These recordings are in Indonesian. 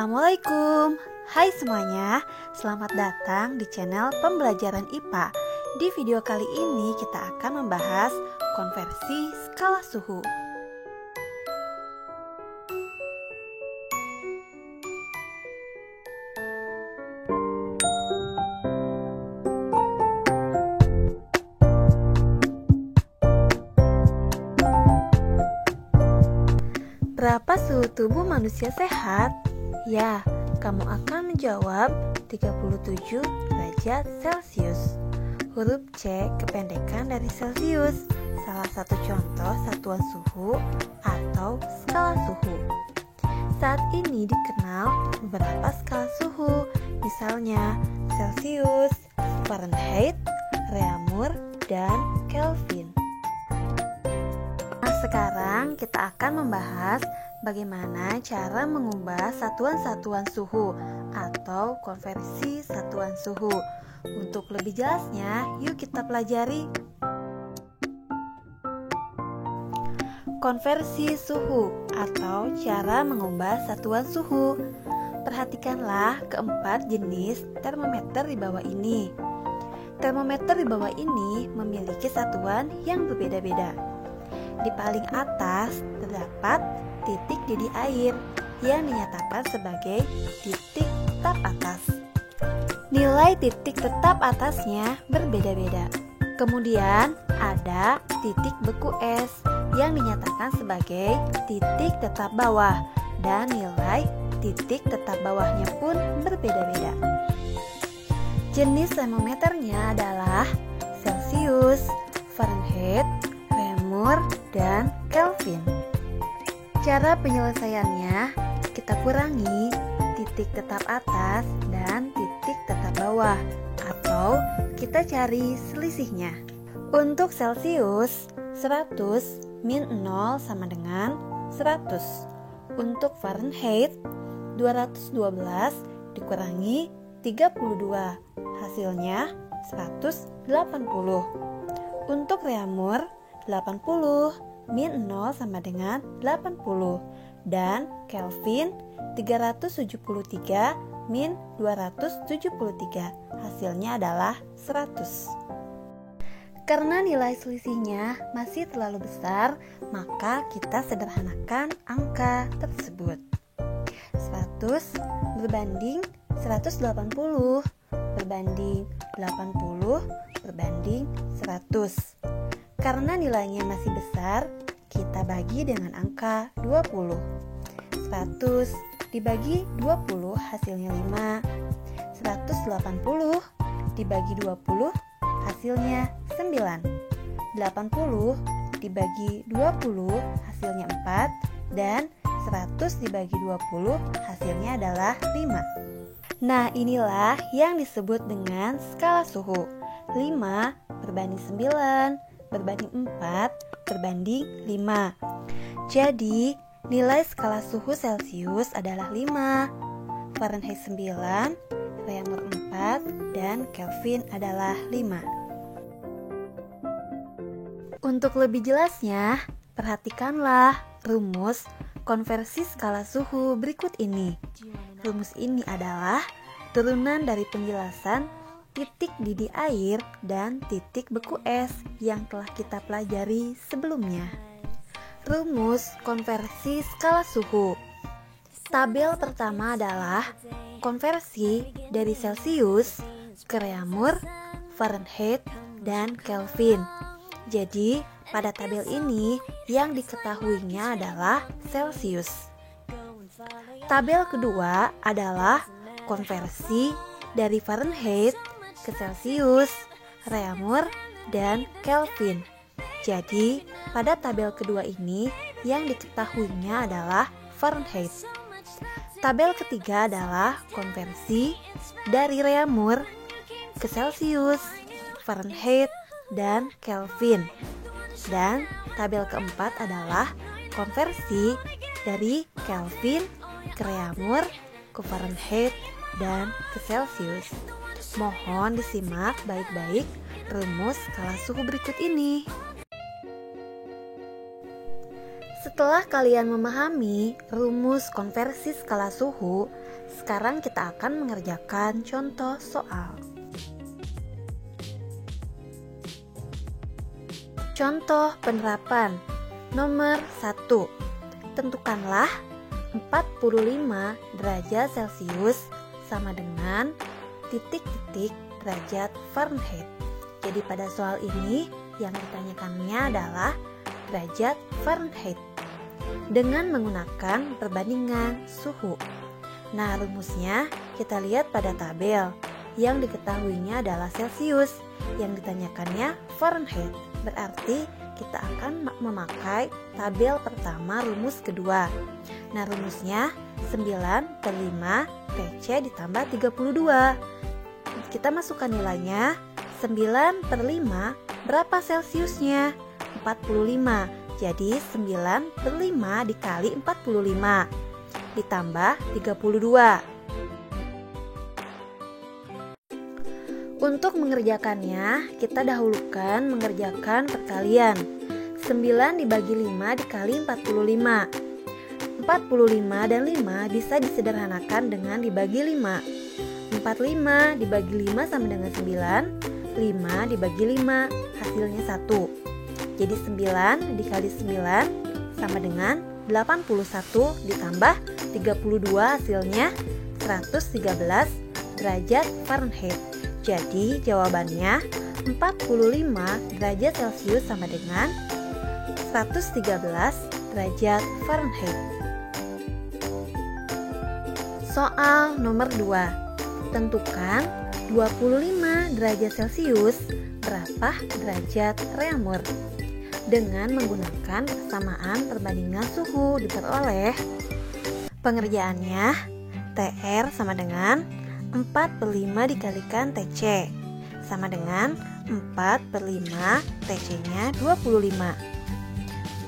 Assalamualaikum. Hai semuanya, selamat datang di channel pembelajaran IPA. Di video kali ini kita akan membahas konversi skala suhu. Berapa suhu tubuh manusia sehat? Ya, kamu akan menjawab 37 derajat Celcius. Huruf C kependekan dari Celcius, salah satu contoh satuan suhu atau skala suhu. Saat ini dikenal beberapa skala suhu, misalnya Celcius, Fahrenheit, Reaumur, dan Kelvin. Sekarang kita akan membahas bagaimana cara mengubah satuan-satuan suhu atau konversi satuan suhu. Untuk lebih jelasnya, yuk kita pelajari. Konversi suhu atau cara mengubah satuan suhu. Perhatikanlah keempat jenis termometer di bawah ini. Termometer di bawah ini memiliki satuan yang berbeda-beda. Di paling atas terdapat titik didih air yang dinyatakan sebagai titik tetap atas. Nilai titik tetap atasnya berbeda-beda. Kemudian ada titik beku es yang dinyatakan sebagai titik tetap bawah, dan nilai titik tetap bawahnya pun berbeda-beda. Jenis termometernya adalah Celcius, Fahrenheit, Reaumur, dan Kelvin. Cara penyelesaiannya, kita kurangi titik tetap atas dan titik tetap bawah, atau kita cari selisihnya. Untuk Celcius, 100 min 0 sama dengan 100. Untuk Fahrenheit, 212 dikurangi 32, hasilnya 180. Untuk Reaumur, 80 min 0 sama dengan 80, dan Kelvin 373 min 273, hasilnya adalah 100. Karena nilai selisihnya masih terlalu besar, maka kita sederhanakan angka tersebut. 100 berbanding 180 berbanding 80 berbanding 100. Karena nilainya masih besar, kita bagi dengan angka 20. 100 dibagi 20 hasilnya 5. 180 dibagi 20 hasilnya 9. 80 dibagi 20 hasilnya 4. Dan 100 dibagi 20 hasilnya adalah 5. Nah, inilah yang disebut dengan skala suhu. 5 berbanding 9 berbanding 4 berbanding 5. Jadi, nilai skala suhu Celcius adalah 5, Fahrenheit 9, Reaumur 4, dan Kelvin adalah 5. Untuk lebih jelasnya, perhatikanlah rumus konversi skala suhu berikut ini. Rumus ini adalah turunan dari penjelasan titik didih air dan titik beku es yang telah kita pelajari sebelumnya. Rumus konversi skala suhu. Tabel pertama adalah konversi dari Celcius ke Reaumur, Fahrenheit, dan Kelvin. Jadi, pada tabel ini yang diketahuinya adalah Celcius. Tabel kedua adalah konversi dari Fahrenheit ke Celcius, Reaumur, dan Kelvin. Jadi, pada tabel kedua ini yang diketahuinya adalah Fahrenheit. Tabel ketiga adalah konversi dari Reaumur ke Celcius, Fahrenheit, dan Kelvin. Dan tabel keempat adalah konversi dari Kelvin ke Reaumur, ke Fahrenheit, dan ke Celcius. Mohon disimak baik-baik rumus skala suhu berikut ini. Setelah kalian memahami rumus konversi skala suhu, Sekarang kita akan mengerjakan contoh soal. Contoh penerapan nomor 1. Tentukanlah 45 derajat Celcius sama dengan titik-titik derajat Fahrenheit. Jadi pada soal ini yang ditanyakannya adalah derajat Fahrenheit dengan menggunakan perbandingan suhu. Nah, rumusnya kita lihat pada tabel. Yang diketahuinya adalah Celcius, yang ditanyakannya Fahrenheit. Berarti kita akan memakai tabel pertama rumus kedua. Nah, rumusnya 9/5 TC ditambah 32. Kita masukkan nilainya. 9/5 berapa Celciusnya? 45. Jadi 9/5 dikali 45 ditambah 32. Untuk mengerjakannya, kita dahulukan mengerjakan perkalian. 9 dibagi 5 dikali 45. 45 dan 5 bisa disederhanakan dengan dibagi 5. 45 dibagi 5 sama dengan 9. 5 dibagi 5 hasilnya 1. Jadi 9 dikali 9 sama dengan 81 ditambah 32 hasilnya 113 derajat Fahrenheit. Jadi jawabannya 45 derajat Celcius sama dengan 113 derajat Fahrenheit. Soal nomor 2. Tentukan 25 derajat Celcius berapa derajat Reaumur. Dengan menggunakan persamaan perbandingan suhu diperoleh. Pengerjaannya, TR sama dengan 4/5 dikalikan TC sama dengan 4/5 TC-nya 25.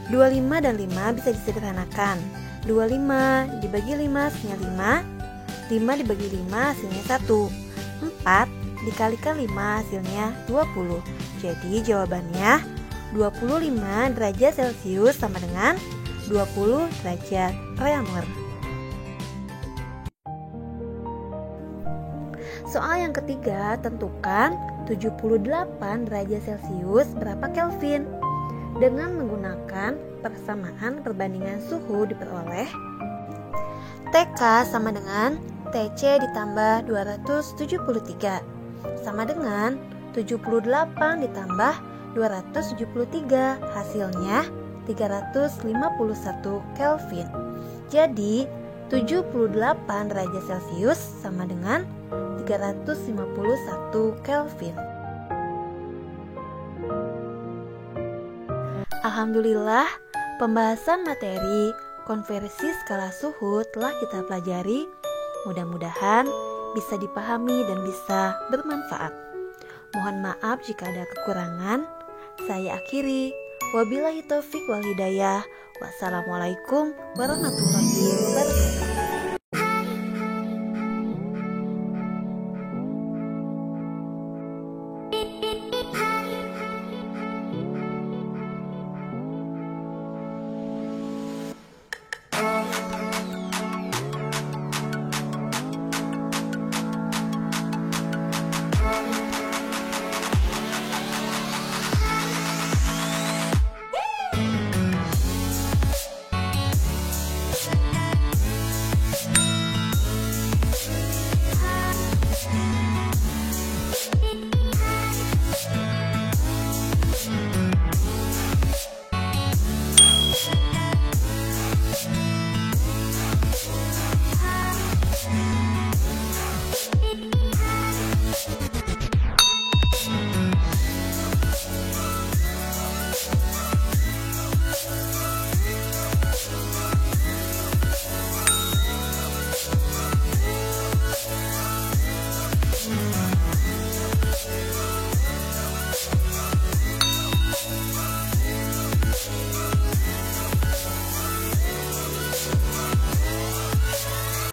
25 dan 5 bisa disederhanakan. 25 dibagi 5 hasilnya 5. 5 dibagi 5 hasilnya 1. 4 dikalikan 5 hasilnya 20. Jadi jawabannya 25 derajat Celcius sama dengan 20 derajat Reaumur. Soal yang ketiga, tentukan 78 derajat Celcius berapa Kelvin. Dengan menggunakan persamaan perbandingan suhu diperoleh TK sama dengan TC ditambah 273 sama dengan 78 ditambah 273 hasilnya 351 Kelvin. Jadi 78 derajat Celcius sama dengan 351 Kelvin. Alhamdulillah, pembahasan materi konversi skala suhu telah kita pelajari. Mudah-mudahan bisa dipahami dan bisa bermanfaat. Mohon maaf jika ada kekurangan. Saya akhiri. Wabillahi taufik wal hidayah. Wassalamualaikum warahmatullahi wabarakatuh.